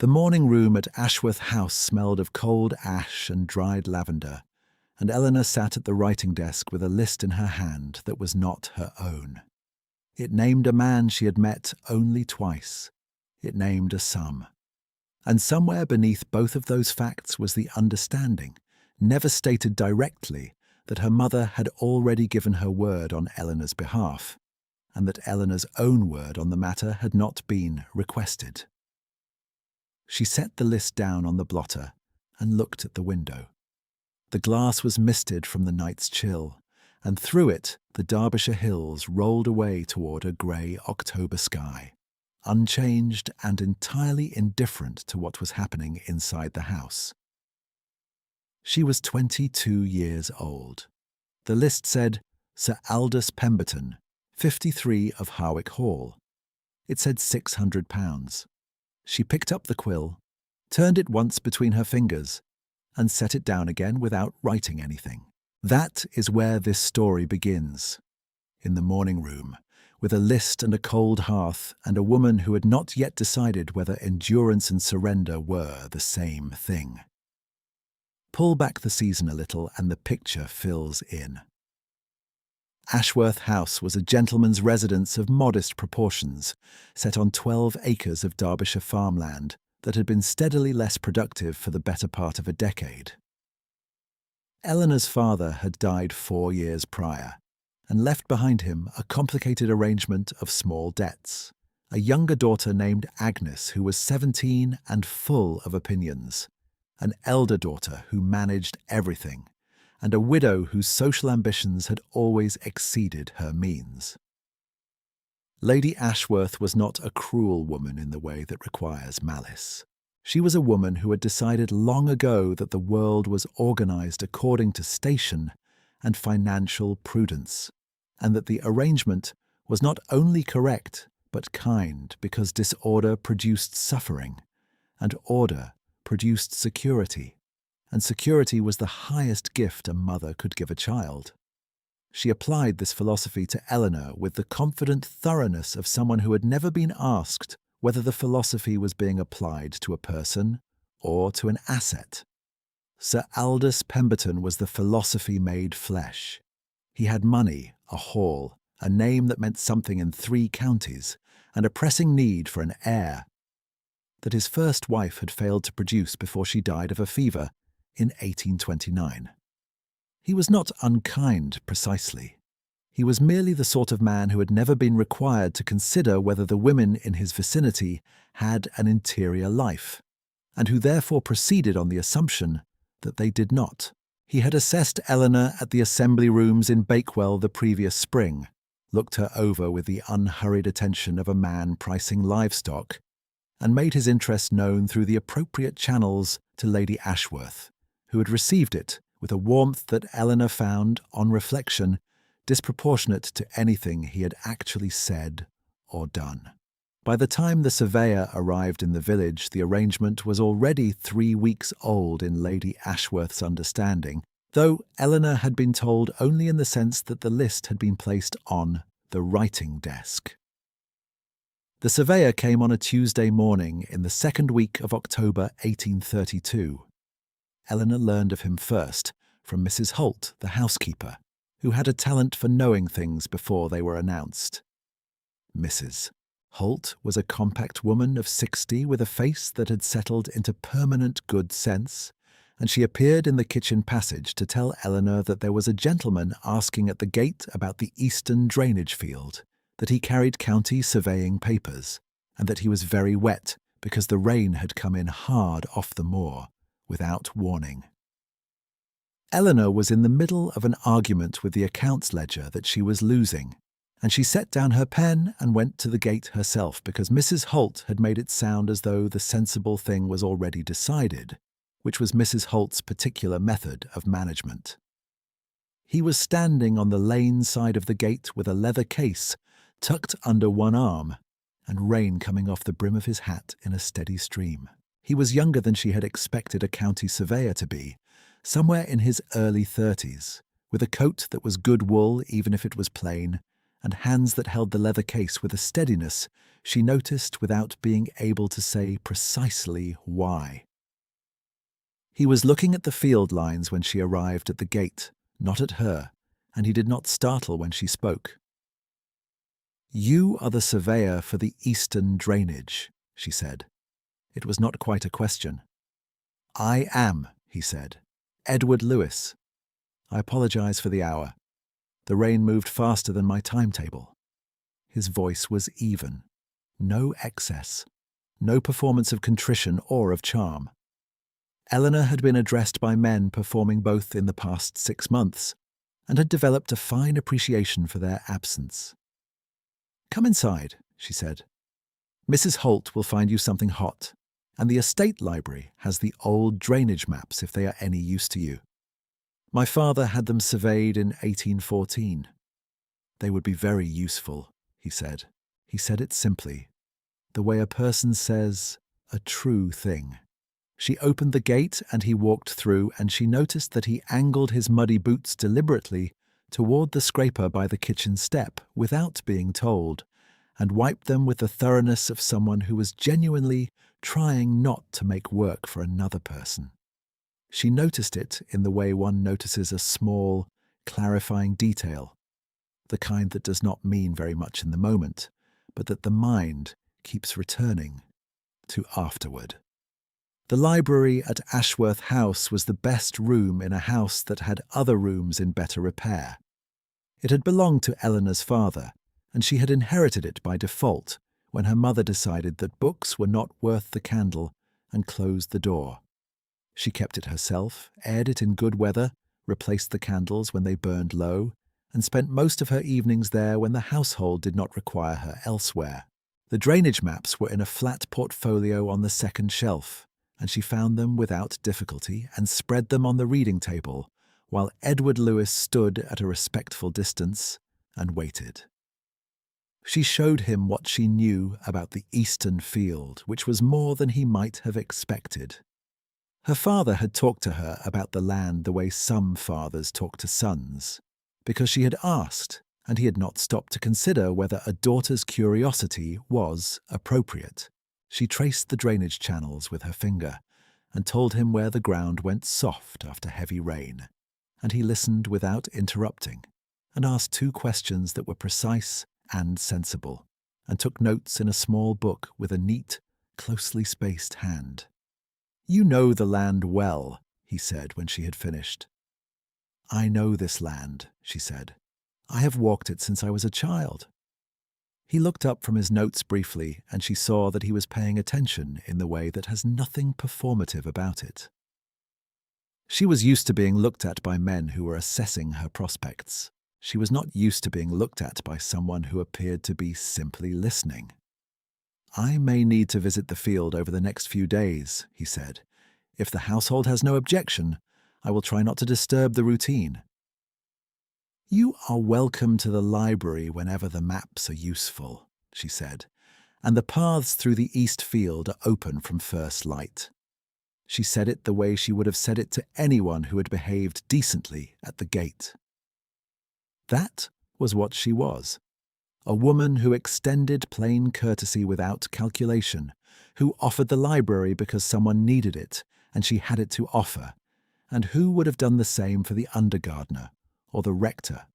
The morning room at Ashworth House smelled of cold ash and dried lavender, and Eleanor sat at the writing desk with a list in her hand that was not her own. It named a man she had met only twice. It named a sum. And somewhere beneath both of those facts was the understanding, never stated directly, that her mother had already given her word on Eleanor's behalf, and that Eleanor's own word on the matter had not been requested. She set the list down on the blotter and looked at the window. The glass was misted from the night's chill, and through it the Derbyshire hills rolled away toward a grey October sky, unchanged and entirely indifferent to what was happening inside the house. She was 22 years old. The list said, Sir Aldous Pemberton, 53 of Harwick Hall. It said £600. She picked up the quill, turned it once between her fingers, and set it down again without writing anything. That is where this story begins. In the morning room, with a list and a cold hearth, and a woman who had not yet decided whether endurance and surrender were the same thing. Pull back the season a little and the picture fills in. Ashworth House was a gentleman's residence of modest proportions, set on 12 acres of Derbyshire farmland that had been steadily less productive for the better part of a decade. Eleanor's father had died 4 years prior, and left behind him a complicated arrangement of small debts, a younger daughter named Agnes who was 17 and full of opinions, an elder daughter who managed everything, and a widow whose social ambitions had always exceeded her means. Lady Ashworth was not a cruel woman in the way that requires malice. She was a woman who had decided long ago that the world was organized according to station and financial prudence, and that the arrangement was not only correct but kind because disorder produced suffering, and order produced security, and security was the highest gift a mother could give a child. She applied this philosophy to Eleanor with the confident thoroughness of someone who had never been asked whether the philosophy was being applied to a person or to an asset. Sir Aldous Pemberton was the philosophy made flesh. He had money, a hall, a name that meant something in 3 counties, and a pressing need for an heir that his first wife had failed to produce before she died of a fever in 1829. He was not unkind precisely. He was merely the sort of man who had never been required to consider whether the women in his vicinity had an interior life, and who therefore proceeded on the assumption that they did not. He had assessed Eleanor at the assembly rooms in Bakewell the previous spring, looked her over with the unhurried attention of a man pricing livestock, and made his interest known through the appropriate channels to Lady Ashworth, who had received it with a warmth that Eleanor found, on reflection, disproportionate to anything he had actually said or done. By the time the surveyor arrived in the village, the arrangement was already 3 weeks old in Lady Ashworth's understanding, though Eleanor had been told only in the sense that the list had been placed on the writing desk. The surveyor came on a Tuesday morning in the 2nd week of October 1832. Eleanor learned of him first from Mrs. Holt, the housekeeper, who had a talent for knowing things before they were announced. Mrs. Holt was a compact woman of 60 with a face that had settled into permanent good sense, and she appeared in the kitchen passage to tell Eleanor that there was a gentleman asking at the gate about the eastern drainage field, that he carried county surveying papers, and that he was very wet because the rain had come in hard off the moor, without warning. Eleanor was in the middle of an argument with the accounts ledger that she was losing, and she set down her pen and went to the gate herself because Mrs. Holt had made it sound as though the sensible thing was already decided, which was Mrs. Holt's particular method of management. He was standing on the lane side of the gate with a leather case tucked under one arm, and rain coming off the brim of his hat in a steady stream. He was younger than she had expected a county surveyor to be, somewhere in his early 30s, with a coat that was good wool even if it was plain, and hands that held the leather case with a steadiness she noticed without being able to say precisely why. He was looking at the field lines when she arrived at the gate, not at her, and he did not startle when she spoke. "You are the surveyor for the eastern drainage," she said. It was not quite a question. "I am," he said. "Edward Lewis. I apologize for the hour. The rain moved faster than my timetable." His voice was even. No excess. No performance of contrition or of charm. Eleanor had been addressed by men performing both in the past 6 months, and had developed a fine appreciation for their absence. "Come inside," she said. "Mrs. Holt will find you something hot, and the estate library has the old drainage maps if they are any use to you. My father had them surveyed in 1814. They would be very useful," he said. He said it simply, the way a person says a true thing. She opened the gate and he walked through, and she noticed that he angled his muddy boots deliberately toward the scraper by the kitchen step without being told, and wiped them with the thoroughness of someone who was genuinely trying not to make work for another person. She noticed it in the way one notices a small, clarifying detail, the kind that does not mean very much in the moment, but that the mind keeps returning to afterward. The library at Ashworth House was the best room in a house that had other rooms in better repair. It had belonged to Eleanor's father, and she had inherited it by default when her mother decided that books were not worth the candle and closed the door. She kept it herself, aired it in good weather, replaced the candles when they burned low, and spent most of her evenings there when the household did not require her elsewhere. The drainage maps were in a flat portfolio on the second shelf, and she found them without difficulty and spread them on the reading table, while Edward Lewis stood at a respectful distance and waited. She showed him what she knew about the eastern field, which was more than he might have expected. Her father had talked to her about the land the way some fathers talk to sons, because she had asked, and he had not stopped to consider whether a daughter's curiosity was appropriate. She traced the drainage channels with her finger and told him where the ground went soft after heavy rain, and he listened without interrupting and asked 2 questions that were precise and sensible, and took notes in a small book with a neat, closely spaced hand. "You know the land well," he said when she had finished. "I know this land," she said. "I have walked it since I was a child." He looked up from his notes briefly, and she saw that he was paying attention in the way that has nothing performative about it. She was used to being looked at by men who were assessing her prospects. She was not used to being looked at by someone who appeared to be simply listening. "I may need to visit the field over the next few days," he said. "If the household has no objection, I will try not to disturb the routine." "You are welcome to the library whenever the maps are useful," she said, "and the paths through the east field are open from first light." She said it the way she would have said it to anyone who had behaved decently at the gate. That was what she was. A woman who extended plain courtesy without calculation, who offered the library because someone needed it and she had it to offer, and who would have done the same for the undergardener, or the rector,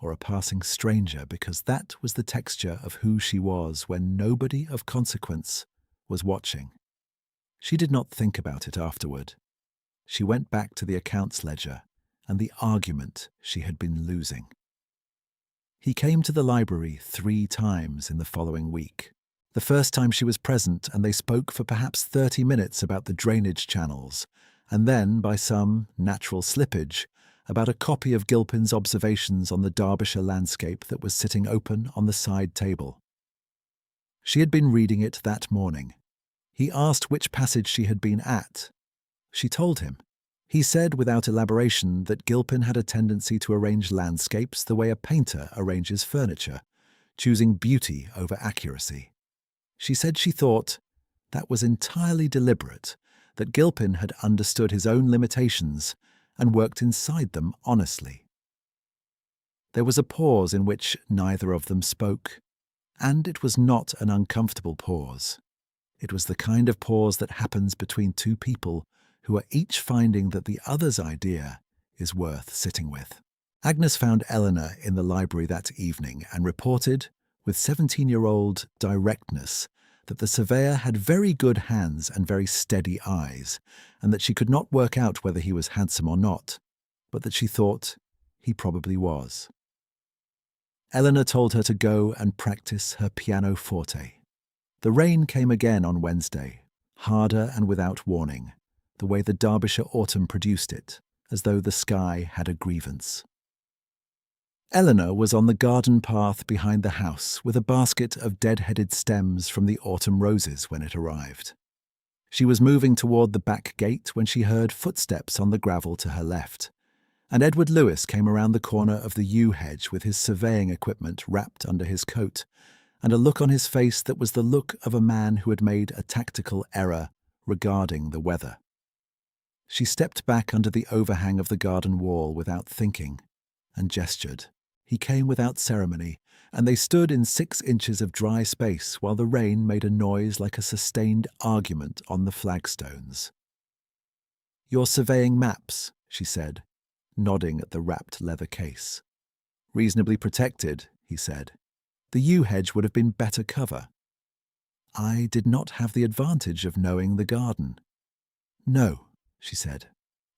or a passing stranger, because that was the texture of who she was when nobody of consequence was watching. She did not think about it afterward. She went back to the accounts ledger and the argument she had been losing. He came to the library 3 times in the following week. The first time she was present, and they spoke for perhaps 30 minutes about the drainage channels, and then, by some natural slippage, about a copy of Gilpin's observations on the Derbyshire landscape that was sitting open on the side table. She had been reading it that morning. He asked which passage she had been at. She told him. He said without elaboration that Gilpin had a tendency to arrange landscapes the way a painter arranges furniture, choosing beauty over accuracy. She said she thought that was entirely deliberate, that Gilpin had understood his own limitations and worked inside them honestly. There was a pause in which neither of them spoke, and it was not an uncomfortable pause. It was the kind of pause that happens between two people who are each finding that the other's idea is worth sitting with. Agnes found Eleanor in the library that evening and reported, with 17-year-old directness, that the surveyor had very good hands and very steady eyes, and that she could not work out whether he was handsome or not, but that she thought he probably was. Eleanor told her to go and practice her pianoforte. The rain came again on Wednesday, harder and without warning, the way the Derbyshire autumn produced it, as though the sky had a grievance. Eleanor was on the garden path behind the house with a basket of dead-headed stems from the autumn roses when it arrived. She was moving toward the back gate when she heard footsteps on the gravel to her left, and Edward Lewis came around the corner of the yew hedge with his surveying equipment wrapped under his coat, and a look on his face that was the look of a man who had made a tactical error regarding the weather. She stepped back under the overhang of the garden wall without thinking, and gestured. He came without ceremony, and they stood in 6 inches of dry space while the rain made a noise like a sustained argument on the flagstones. "You're surveying maps," she said, nodding at the wrapped leather case. "Reasonably protected," he said. "The yew hedge would have been better cover." "I did not have the advantage of knowing the garden." "No," she said.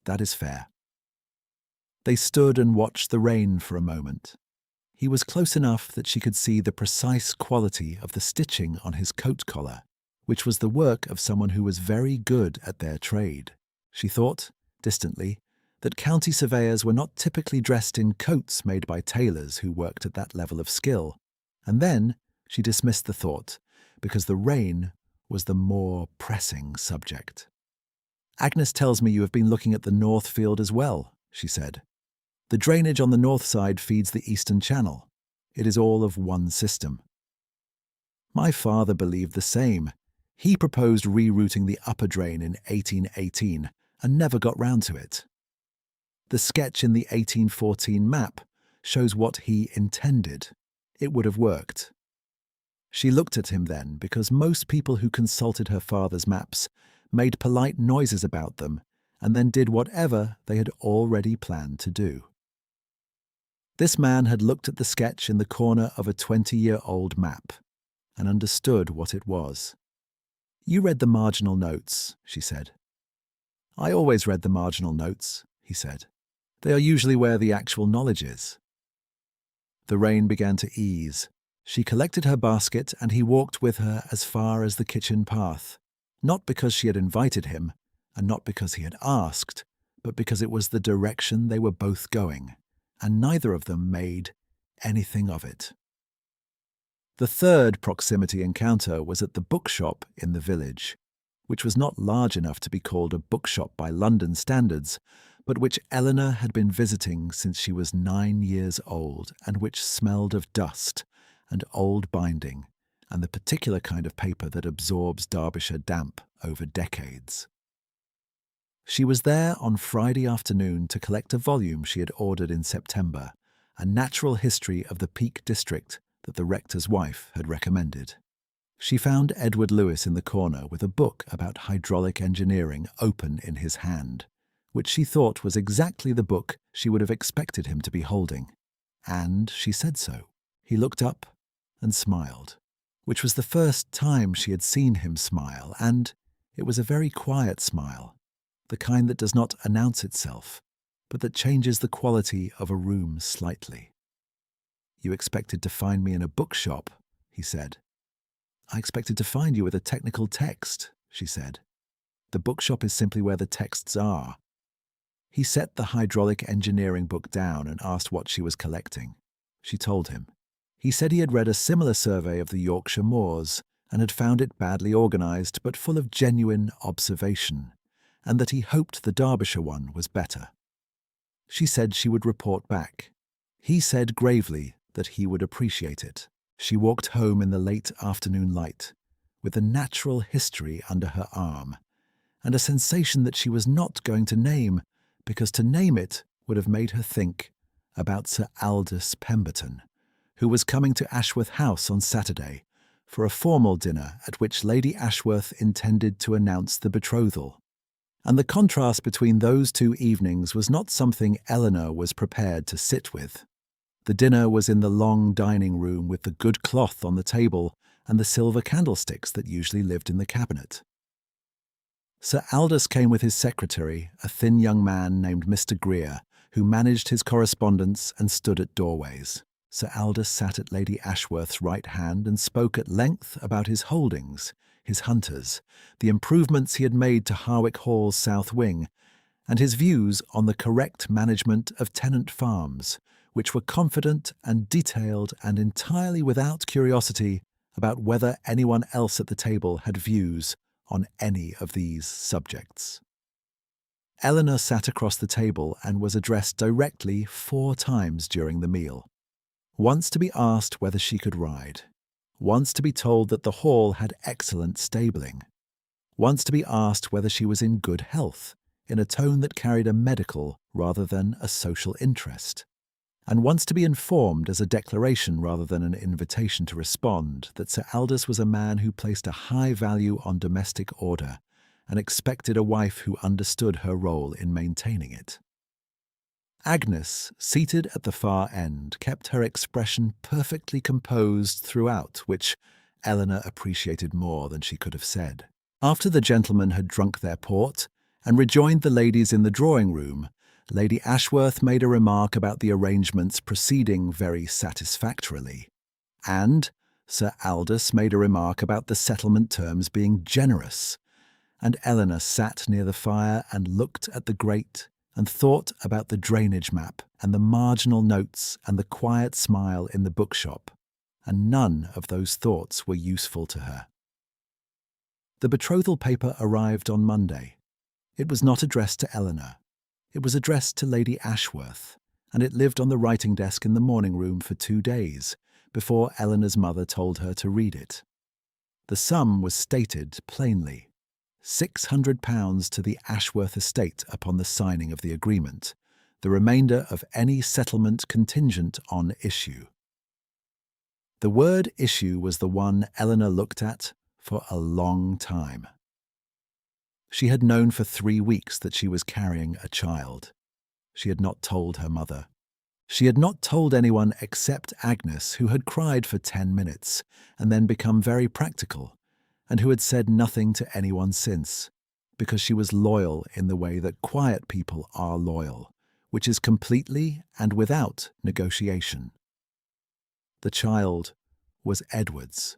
"That is fair." They stood and watched the rain for a moment. He was close enough that she could see the precise quality of the stitching on his coat collar, which was the work of someone who was very good at their trade. She thought, distantly, that county surveyors were not typically dressed in coats made by tailors who worked at that level of skill. And then she dismissed the thought, because the rain was the more pressing subject. "Agnes tells me you have been looking at the North Field as well," she said. "The drainage on the north side feeds the Eastern Channel. It is all of one system." "My father believed the same. He proposed rerouting the upper drain in 1818 and never got round to it. The sketch in the 1814 map shows what he intended. It would have worked." She looked at him then, because most people who consulted her father's maps made polite noises about them and then did whatever they had already planned to do. This man had looked at the sketch in the corner of a 20-year-old map and understood what it was. "You read the marginal notes," she said. "I always read the marginal notes," he said. "They are usually where the actual knowledge is." The rain began to ease. She collected her basket and he walked with her as far as the kitchen path, not because she had invited him and not because he had asked, but because it was the direction they were both going, and neither of them made anything of it. The third proximity encounter was at the bookshop in the village, which was not large enough to be called a bookshop by London standards, but which Eleanor had been visiting since she was 9 years old, and which smelled of dust and old binding and the particular kind of paper that absorbs Derbyshire damp over decades. She was there on Friday afternoon to collect a volume she had ordered in September, a natural history of the Peak District that the rector's wife had recommended. She found Edward Lewis in the corner with a book about hydraulic engineering open in his hand, which she thought was exactly the book she would have expected him to be holding. And she said so. He looked up and smiled, which was the first time she had seen him smile, and it was a very quiet smile, the kind that does not announce itself, but that changes the quality of a room slightly. "You expected to find me in a bookshop," he said. "I expected to find you with a technical text," she said. "The bookshop is simply where the texts are." He set the hydraulic engineering book down and asked what she was collecting. She told him. He said he had read a similar survey of the Yorkshire moors and had found it badly organised but full of genuine observation, and that he hoped the Derbyshire one was better. She said she would report back. He said gravely that he would appreciate it. She walked home in the late afternoon light, with the natural history under her arm, and a sensation that she was not going to name, because to name it would have made her think about Sir Aldous Pemberton, who was coming to Ashworth House on Saturday for a formal dinner at which Lady Ashworth intended to announce the betrothal. And the contrast between those two evenings was not something Eleanor was prepared to sit with. The dinner was in the long dining room with the good cloth on the table and the silver candlesticks that usually lived in the cabinet. Sir Aldous came with his secretary, a thin young man named Mr. Greer, who managed his correspondence and stood at doorways. Sir Aldous sat at Lady Ashworth's right hand and spoke at length about his holdings, his hunters, the improvements he had made to Harwick Hall's south wing, and his views on the correct management of tenant farms, which were confident and detailed and entirely without curiosity about whether anyone else at the table had views on any of these subjects. Eleanor sat across the table and was addressed directly 4 times during the meal. Once to be asked whether she could ride, once to be told that the hall had excellent stabling, once to be asked whether she was in good health, in a tone that carried a medical rather than a social interest, and once to be informed as a declaration rather than an invitation to respond that Sir Aldous was a man who placed a high value on domestic order and expected a wife who understood her role in maintaining it. Agnes, seated at the far end, kept her expression perfectly composed throughout, which Eleanor appreciated more than she could have said. After the gentlemen had drunk their port and rejoined the ladies in the drawing-room, Lady Ashworth made a remark about the arrangements proceeding very satisfactorily, and Sir Aldous made a remark about the settlement terms being generous, and Eleanor sat near the fire and looked at the grate and thought about the drainage map and the marginal notes and the quiet smile in the bookshop, and none of those thoughts were useful to her. The betrothal paper arrived on Monday. It was not addressed to Eleanor. It was addressed to Lady Ashworth, and it lived on the writing desk in the morning room for 2 days before Eleanor's mother told her to read it. The sum was stated plainly: £600 to the Ashworth estate upon the signing of the agreement, the remainder of any settlement contingent on issue. The word issue was the one Eleanor looked at for a long time. She had known for 3 weeks that she was carrying a child. She had not told her mother. She had not told anyone except Agnes, who had cried for 10 minutes and then become very practical, and who had said nothing to anyone since, because she was loyal in the way that quiet people are loyal, which is completely and without negotiation. The child was Edward's,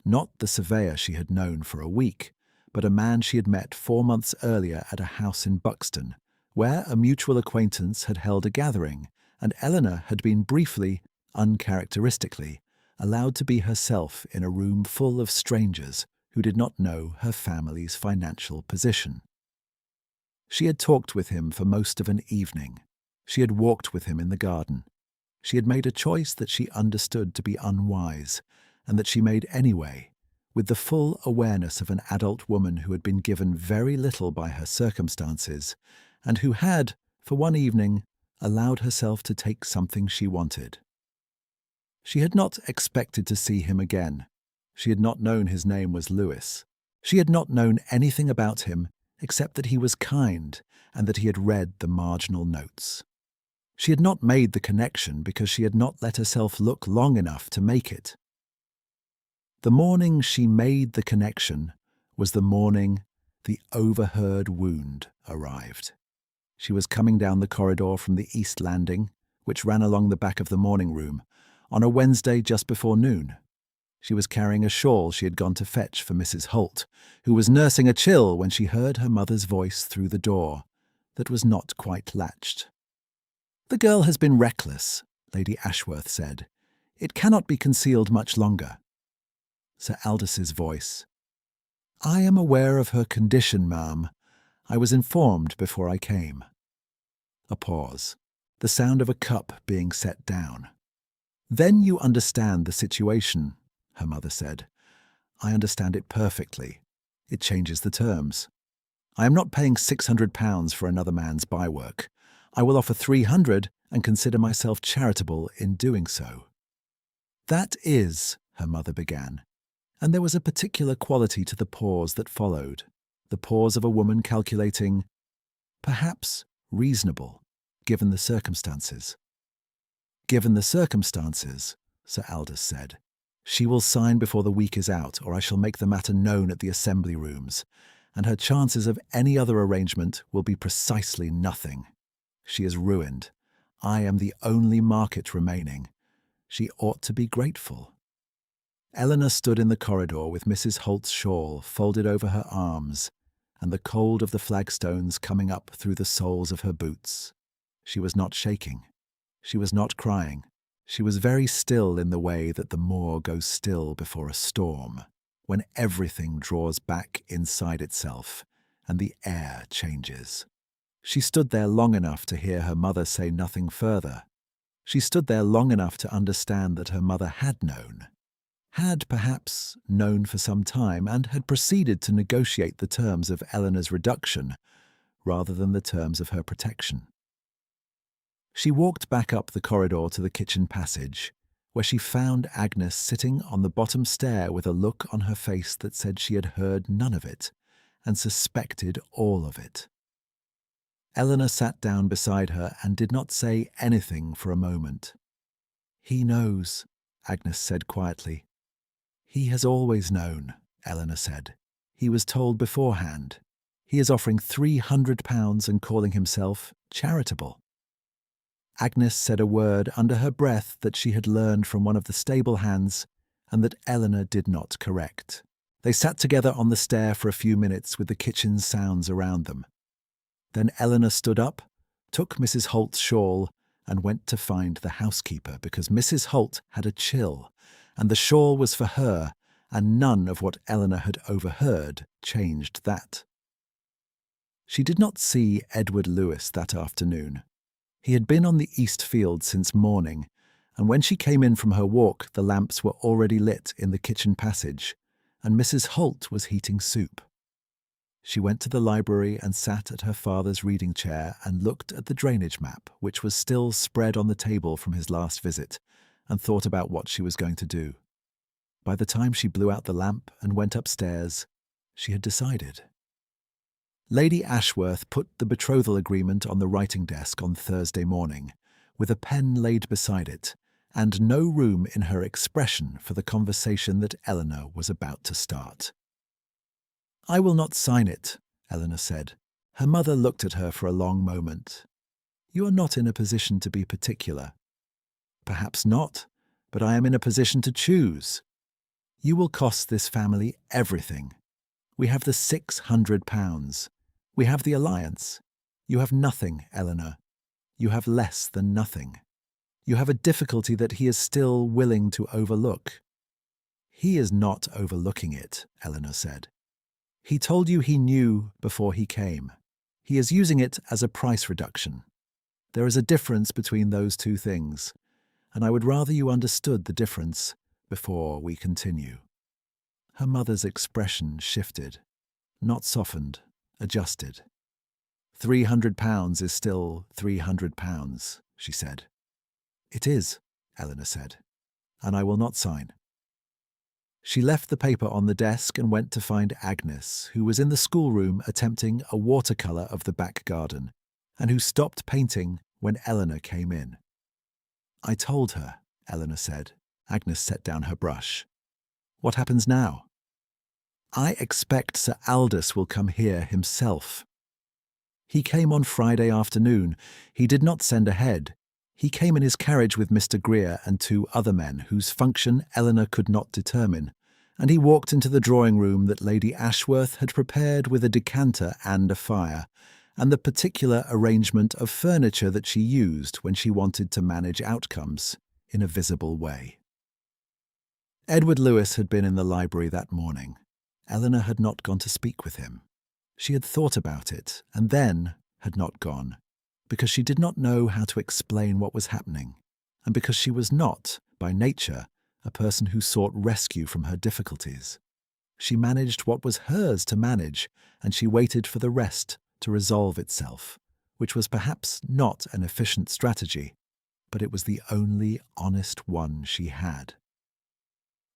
not the surveyor she had known for a week, but a man she had met 4 months earlier at a house in Buxton, where a mutual acquaintance had held a gathering, and Eleanor had been briefly, uncharacteristically, allowed to be herself in a room full of strangers who did not know her family's financial position. She had talked with him for most of an evening. She had walked with him in the garden. She had made a choice that she understood to be unwise, and that she made anyway, with the full awareness of an adult woman who had been given very little by her circumstances, and who had, for one evening, allowed herself to take something she wanted. She had not expected to see him again. She had not known his name was Lewis. She had not known anything about him except that he was kind and that he had read the marginal notes. She had not made the connection because she had not let herself look long enough to make it. The morning she made the connection was the morning the overheard wound arrived. She was coming down the corridor from the east landing, which ran along the back of the morning room, on a Wednesday just before noon. She was carrying a shawl she had gone to fetch for Mrs. Holt, who was nursing a chill when she heard her mother's voice through the door that was not quite latched. "The girl has been reckless," Lady Ashworth said. "It cannot be concealed much longer." Sir Aldous' voice: "I am aware of her condition, ma'am. I was informed before I came." A pause. The sound of a cup being set down. "Then you understand the situation," her mother said. "I understand it perfectly. It changes the terms. I am not paying £600 for another man's bywork. I will offer 300, and consider myself charitable in doing so." "That is," her mother began, and there was a particular quality to the pause that followed, the pause of a woman calculating, perhaps reasonable, given the circumstances. "Given the circumstances," Sir Aldous said, "she will sign before the week is out, or I shall make the matter known at the assembly rooms, and her chances of any other arrangement will be precisely nothing. She is ruined. I am the only market remaining. She ought to be grateful." Eleanor stood in the corridor with Mrs. Holt's shawl folded over her arms and the cold of the flagstones coming up through the soles of her boots. She was not shaking. She was not crying. She was very still in the way that the moor goes still before a storm, when everything draws back inside itself and the air changes. She stood there long enough to hear her mother say nothing further. She stood there long enough to understand that her mother had known, had perhaps known for some time, and had proceeded to negotiate the terms of Eleanor's reduction rather than the terms of her protection. She walked back up the corridor to the kitchen passage, where she found Agnes sitting on the bottom stair with a look on her face that said she had heard none of it and suspected all of it. Eleanor sat down beside her and did not say anything for a moment. "He knows," Agnes said quietly. "He has always known," Eleanor said. "He was told beforehand. He is offering £300 and calling himself charitable." Agnes said a word under her breath that she had learned from one of the stable hands and that Eleanor did not correct. They sat together on the stair for a few minutes with the kitchen sounds around them. Then Eleanor stood up, took Mrs. Holt's shawl, and went to find the housekeeper because Mrs. Holt had a chill, and the shawl was for her, and none of what Eleanor had overheard changed that. She did not see Edward Lewis that afternoon. He had been on the east field since morning, and when she came in from her walk the lamps were already lit in the kitchen passage, and Mrs. Holt was heating soup. She went to the library and sat at her father's reading chair and looked at the drainage map, which was still spread on the table from his last visit, and thought about what she was going to do. By the time she blew out the lamp and went upstairs, she had decided. Lady Ashworth put the betrothal agreement on the writing desk on Thursday morning, with a pen laid beside it, and no room in her expression for the conversation that Eleanor was about to start. "I will not sign it," Eleanor said. Her mother looked at her for a long moment. "You are not in a position to be particular." "Perhaps not, but I am in a position to choose. You will cost this family everything. We have the £600. We have the alliance. You have nothing, Eleanor. You have less than nothing. You have a difficulty that he is still willing to overlook." "He is not overlooking it," Eleanor said. "He told you he knew before he came. He is using it as a price reduction. There is a difference between those two things, and I would rather you understood the difference before we continue." Her mother's expression shifted, not softened, adjusted. £300 is still £300, she said. "It is," Eleanor said, "and I will not sign." She left the paper on the desk and went to find Agnes, who was in the schoolroom attempting a watercolour of the back garden, and who stopped painting when Eleanor came in. "I told her," Eleanor said. Agnes set down her brush. "What happens now?" "I expect Sir Aldous will come here himself." "He came on Friday afternoon. He did not send ahead. He came in his carriage with Mr. Greer and 2 other men, whose function Eleanor could not determine, and he walked into the drawing-room that Lady Ashworth had prepared with a decanter and a fire, and the particular arrangement of furniture that she used when she wanted to manage outcomes in a visible way. Edward Lewis had been in the library that morning. Eleanor had not gone to speak with him. She had thought about it, and then had not gone, because she did not know how to explain what was happening, and because she was not, by nature, a person who sought rescue from her difficulties. She managed what was hers to manage, and she waited for the rest to resolve itself, which was perhaps not an efficient strategy, but it was the only honest one she had.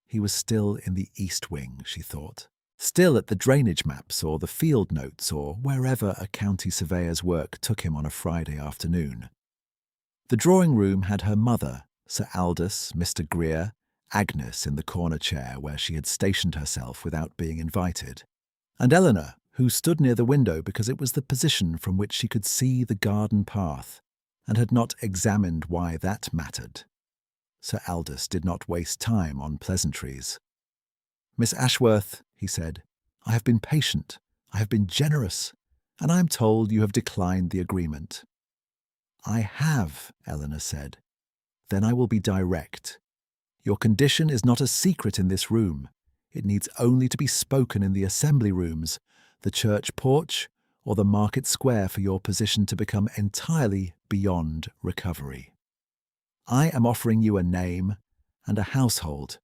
He was still in the East Wing, she thought, still at the drainage maps or the field notes or wherever a county surveyor's work took him on a Friday afternoon. The drawing room had her mother, Sir Aldous, Mr. Greer, Agnes in the corner chair where she had stationed herself without being invited, and Eleanor, who stood near the window because it was the position from which she could see the garden path, and had not examined why that mattered. Sir Aldous did not waste time on pleasantries. "Miss Ashworth," he said, "I have been patient, I have been generous, and I am told you have declined the agreement." "I have," Eleanor said. "Then I will be direct. Your condition is not a secret in this room. It needs only to be spoken in the assembly rooms, the church porch, or the market square for your position to become entirely beyond recovery. I am offering you a name and a household.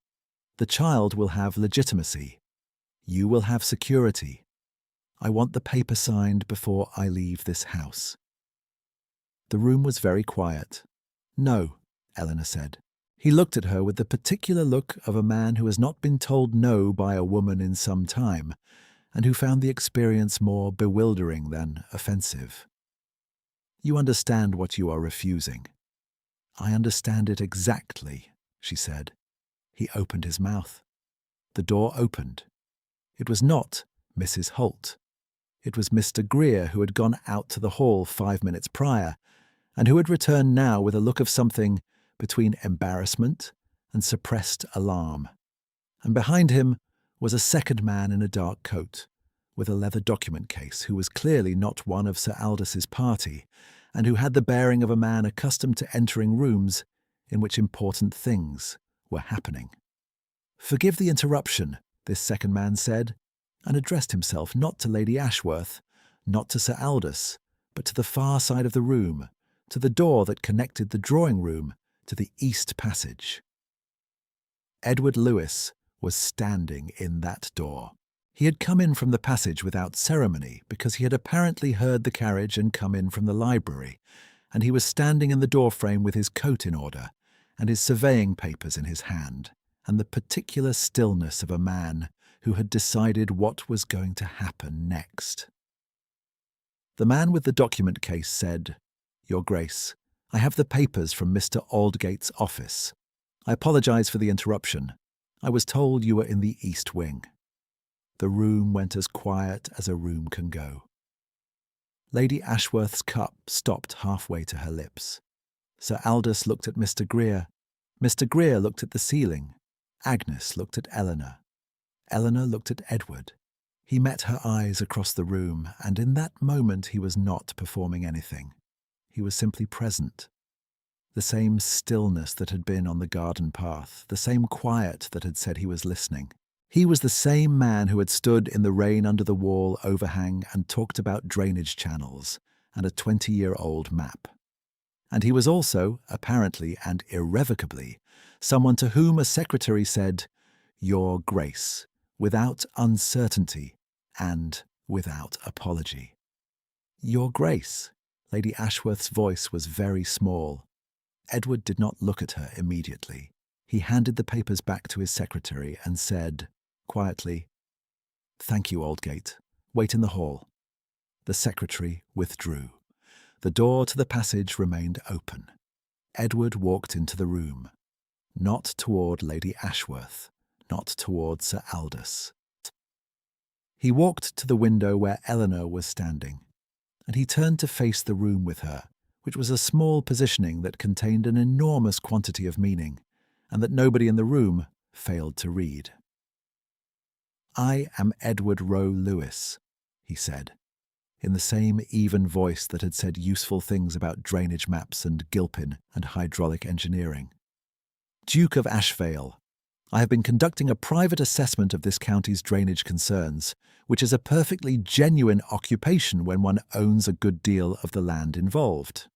The child will have legitimacy. You will have security. I want the paper signed before I leave this house." The room was very quiet. "No," Eleanor said. He looked at her with the particular look of a man who has not been told no by a woman in some time, and who found the experience more bewildering than offensive. "You understand what you are refusing." "I understand it exactly," she said. He opened his mouth. The door opened. It was not Mrs. Holt. It was Mr. Greer, who had gone out to the hall 5 minutes prior, and who had returned now with a look of something between embarrassment and suppressed alarm. And behind him was a second man in a dark coat, with a leather document case, who was clearly not one of Sir Aldous' party, and who had the bearing of a man accustomed to entering rooms in which important things were happening. "Forgive the interruption," this second man said, and addressed himself not to Lady Ashworth, not to Sir Aldous, but to the far side of the room, to the door that connected the drawing room to the east passage. Edward Lewis was standing in that door. He had come in from the passage without ceremony because he had apparently heard the carriage and come in from the library, and he was standing in the doorframe with his coat in order and his surveying papers in his hand, and the particular stillness of a man who had decided what was going to happen next. The man with the document case said, "Your Grace, I have the papers from Mr. Aldgate's office. I apologize for the interruption. I was told you were in the East Wing." The room went as quiet as a room can go. Lady Ashworth's cup stopped halfway to her lips. Sir Aldous looked at Mr. Greer. Mr. Greer looked at the ceiling. Agnes looked at Eleanor. Eleanor looked at Edward. He met her eyes across the room, and in that moment he was not performing anything. He was simply present. The same stillness that had been on the garden path, the same quiet that had said he was listening. He was the same man who had stood in the rain under the wall overhang and talked about drainage channels and a 20-year-old map. And he was also, apparently and irrevocably, someone to whom a secretary said, "Your Grace," without uncertainty and without apology. "Your Grace." Lady Ashworth's voice was very small. Edward did not look at her immediately. He handed the papers back to his secretary and said, quietly, "Thank you, Aldgate. Wait in the hall." The secretary withdrew. The door to the passage remained open. Edward walked into the room. Not toward Lady Ashworth, not toward Sir Aldous. He walked to the window where Eleanor was standing, and he turned to face the room with her, which was a small positioning that contained an enormous quantity of meaning, and that nobody in the room failed to read. "I am Edward Rowe Lewis," he said, in the same even voice that had said useful things about drainage maps and Gilpin and hydraulic engineering. "Duke of Ashvale, I have been conducting a private assessment of this county's drainage concerns, which is a perfectly genuine occupation when one owns a good deal of the land involved."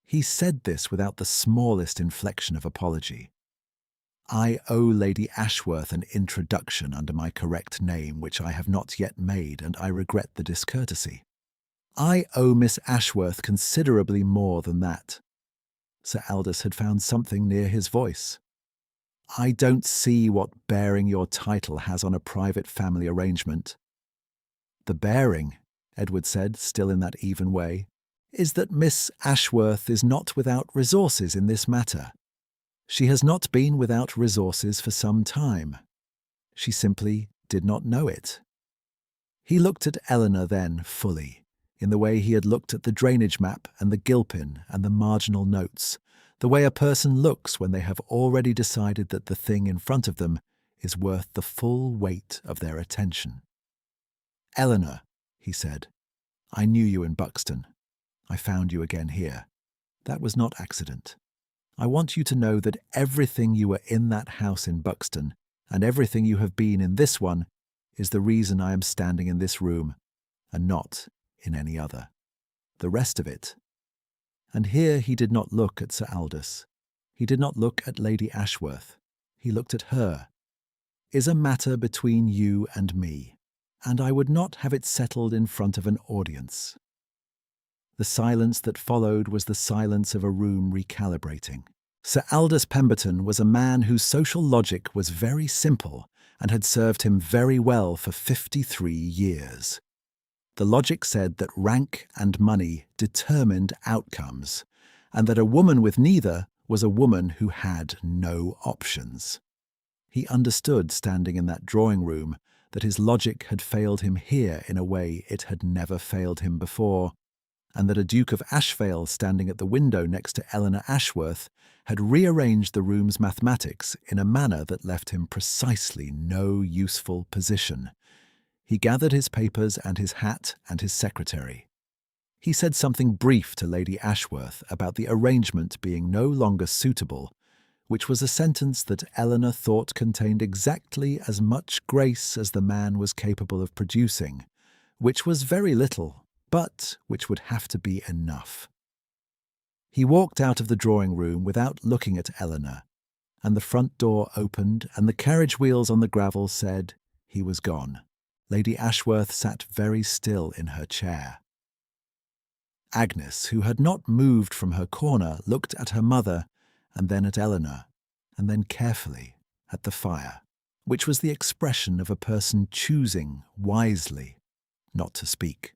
He said this without the smallest inflection of apology. "I owe Lady Ashworth an introduction under my correct name, which I have not yet made, and I regret the discourtesy. I owe Miss Ashworth considerably more than that. Sir Aldous had found something near his voice. "I don't see what bearing your title has on a private family arrangement." "The bearing," Edward said, still in that even way, "is that Miss Ashworth is not without resources in this matter. She has not been without resources for some time. She simply did not know it." He looked at Eleanor then fully, in the way he had looked at the drainage map and the gilpin and the marginal notes, the way a person looks when they have already decided that the thing in front of them is worth the full weight of their attention. "Eleanor," he said, "I knew you in Buxton. I found you again here. That was not accident. I want you to know that everything you were in that house in Buxton, and everything you have been in this one, is the reason I am standing in this room, and not in any other. The rest of it—" and here he did not look at Sir Aldous. He did not look at Lady Ashworth. He looked at her. "Is a matter between you and me, and I would not have it settled in front of an audience." The silence that followed was the silence of a room recalibrating. Sir Aldous Pemberton was a man whose social logic was very simple and had served him very well for 53 years. The logic said that rank and money determined outcomes, and that a woman with neither was a woman who had no options. He understood, standing in that drawing room, that his logic had failed him here in a way it had never failed him before, and that a Duke of Ashvale standing at the window next to Eleanor Ashworth had rearranged the room's mathematics in a manner that left him precisely no useful position. He gathered his papers and his hat and his secretary. He said something brief to Lady Ashworth about the arrangement being no longer suitable, which was a sentence that Eleanor thought contained exactly as much grace as the man was capable of producing, which was very little, but which would have to be enough. He walked out of the drawing-room without looking at Eleanor, and the front door opened and the carriage wheels on the gravel said he was gone. Lady Ashworth sat very still in her chair. Agnes, who had not moved from her corner, looked at her mother and then at Eleanor, and then carefully at the fire, which was the expression of a person choosing wisely not to speak.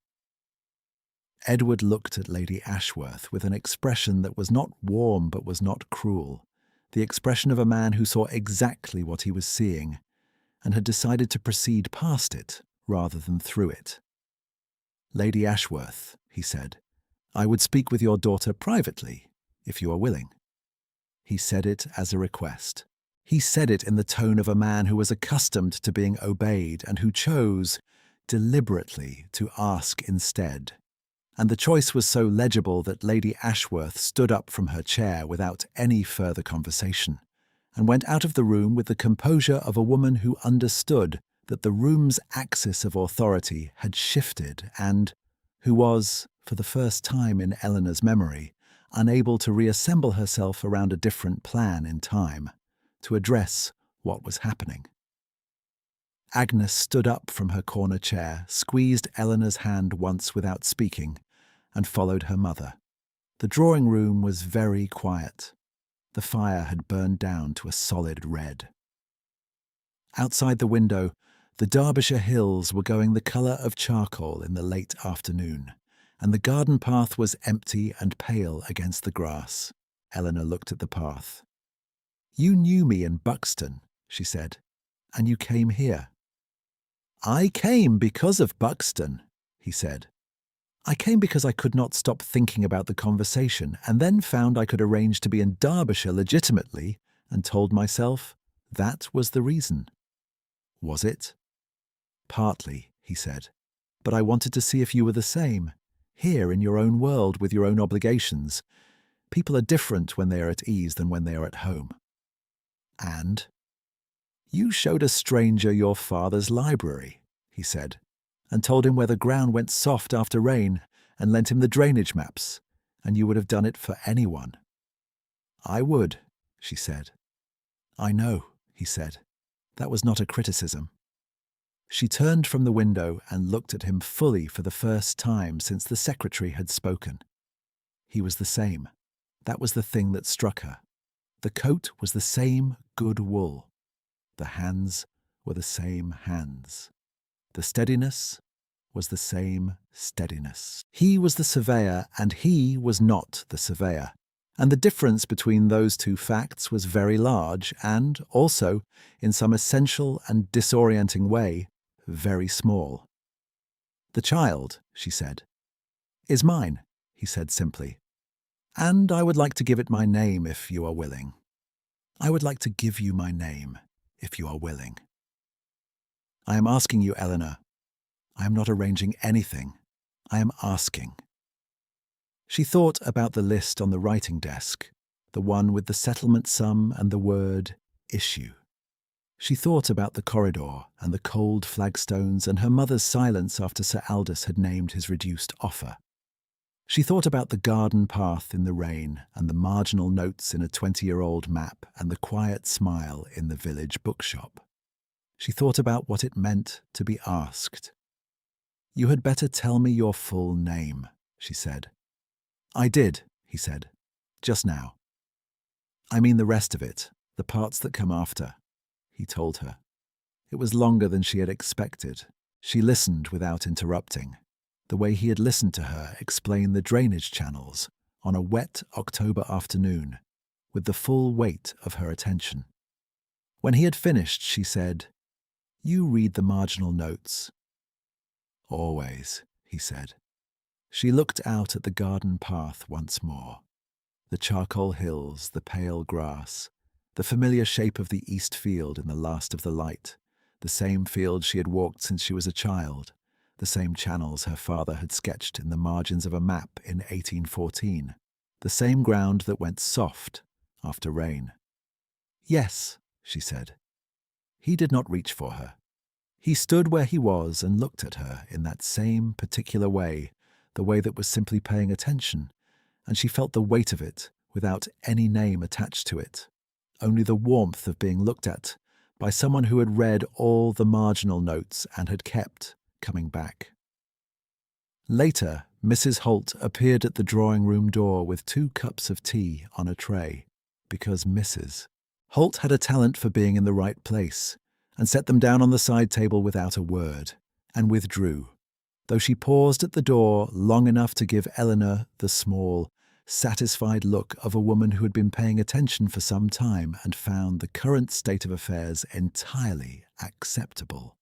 Edward looked at Lady Ashworth with an expression that was not warm but was not cruel, the expression of a man who saw exactly what he was seeing and had decided to proceed past it rather than through it. "Lady Ashworth," he said, "I would speak with your daughter privately, if you are willing." He said it as a request. He said it in the tone of a man who was accustomed to being obeyed and who chose, deliberately, to ask instead. And the choice was so legible that Lady Ashworth stood up from her chair without any further conversation, and went out of the room with the composure of a woman who understood that the room's axis of authority had shifted and who was, for the first time in Eleanor's memory, unable to reassemble herself around a different plan in time, to address what was happening. Agnes stood up from her corner chair, squeezed Eleanor's hand once without speaking, and followed her mother. The drawing-room was very quiet. The fire had burned down to a solid red. Outside the window, the Derbyshire hills were going the colour of charcoal in the late afternoon, and the garden path was empty and pale against the grass. Eleanor looked at the path. "You knew me in Buxton," she said, "and you came here." "I came because of Buxton," he said. "I came because I could not stop thinking about the conversation, and then found I could arrange to be in Derbyshire legitimately, and told myself that was the reason." "Was it?" "Partly," he said. "But I wanted to see if you were the same, here in your own world with your own obligations. People are different when they are at ease than when they are at home." "And?" "You showed a stranger your father's library," he said, "and told him where the ground went soft after rain, and lent him the drainage maps, and you would have done it for anyone." "I would," she said. "I know," he said. "That was not a criticism." She turned from the window and looked at him fully for the first time since the secretary had spoken. He was the same. That was the thing that struck her. The coat was the same good wool. The hands were the same hands. The steadiness was the same steadiness. He was the surveyor, and he was not the surveyor. And the difference between those two facts was very large and, also, in some essential and disorienting way, very small. "The child," she said. "Is mine," he said simply. "And I would like to give it my name if you are willing. I would like to give you my name if you are willing." "I am asking you, Eleanor. I am not arranging anything. I am asking." She thought about the list on the writing desk, the one with the settlement sum and the word issue. She thought about the corridor and the cold flagstones and her mother's silence after Sir Aldous had named his reduced offer. She thought about the garden path in the rain and the marginal notes in a 20-year-old map and the quiet smile in the village bookshop. She thought about what it meant to be asked. "You had better tell me your full name," she said. "I did," he said, "just now." "I mean the rest of it, the parts that come after," he told her. It was longer than she had expected. She listened without interrupting. The way he had listened to her explain the drainage channels on a wet October afternoon, with the full weight of her attention. When he had finished, she said, "You read the marginal notes." "Always," he said. She looked out at the garden path once more. The charcoal hills, the pale grass, the familiar shape of the east field in the last of the light, the same field she had walked since she was a child, the same channels her father had sketched in the margins of a map in 1814, the same ground that went soft after rain. "Yes," she said. He did not reach for her. He stood where he was and looked at her in that same particular way, the way that was simply paying attention, and she felt the weight of it without any name attached to it, only the warmth of being looked at by someone who had read all the marginal notes and had kept coming back. Later, Mrs. Holt appeared at the drawing-room door with 2 cups of tea on a tray, because Mrs. Holt had a talent for being in the right place, and set them down on the side table without a word, and withdrew, though she paused at the door long enough to give Eleanor the small, satisfied look of a woman who had been paying attention for some time and found the current state of affairs entirely acceptable.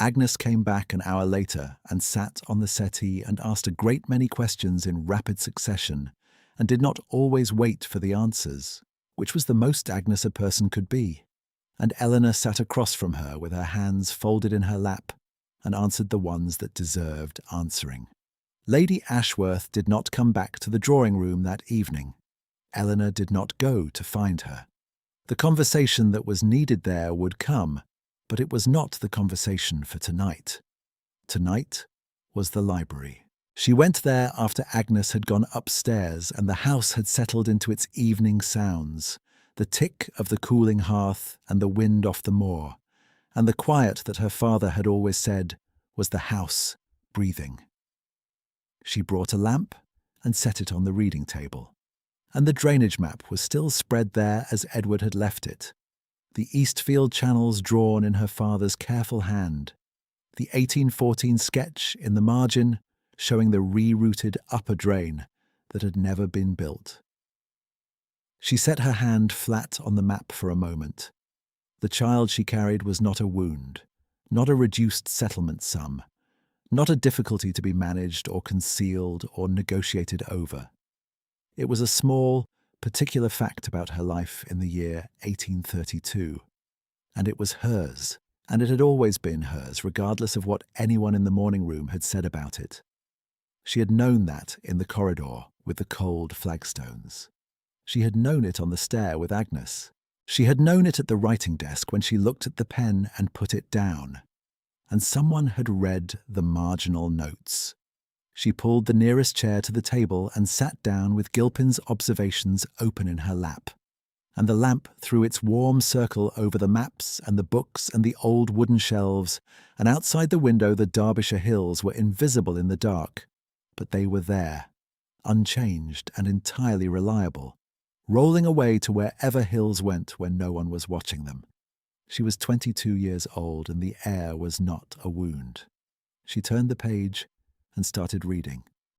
Agnes came back an hour later and sat on the settee and asked a great many questions in rapid succession, and did not always wait for the answers, which was the most Agnes a person could be. And Eleanor sat across from her with her hands folded in her lap, and answered the ones that deserved answering. Lady Ashworth did not come back to the drawing-room that evening. Eleanor did not go to find her. The conversation that was needed there would come, but it was not the conversation for tonight. Tonight was the library. She went there after Agnes had gone upstairs and the house had settled into its evening sounds, the tick of the cooling hearth and the wind off the moor, and the quiet that her father had always said was the house breathing. She brought a lamp and set it on the reading table, and the drainage map was still spread there as Edward had left it, the Eastfield channels drawn in her father's careful hand, the 1814 sketch in the margin showing the rerouted upper drain that had never been built. She set her hand flat on the map for a moment. The child she carried was not a wound, not a reduced settlement sum, not a difficulty to be managed or concealed or negotiated over. It was a small, particular fact about her life in the year 1832, and it was hers, and it had always been hers, regardless of what anyone in the morning room had said about it. She had known that in the corridor with the cold flagstones. She had known it on the stair with Agnes. She had known it at the writing desk when she looked at the pen and put it down. And someone had read the marginal notes. She pulled the nearest chair to the table and sat down with Gilpin's observations open in her lap. And the lamp threw its warm circle over the maps and the books and the old wooden shelves, and outside the window the Derbyshire hills were invisible in the dark, but they were there, unchanged and entirely reliable, rolling away to wherever hills went when no one was watching them. She was 22 years old, and the heir was not a wound. She turned the page and started reading.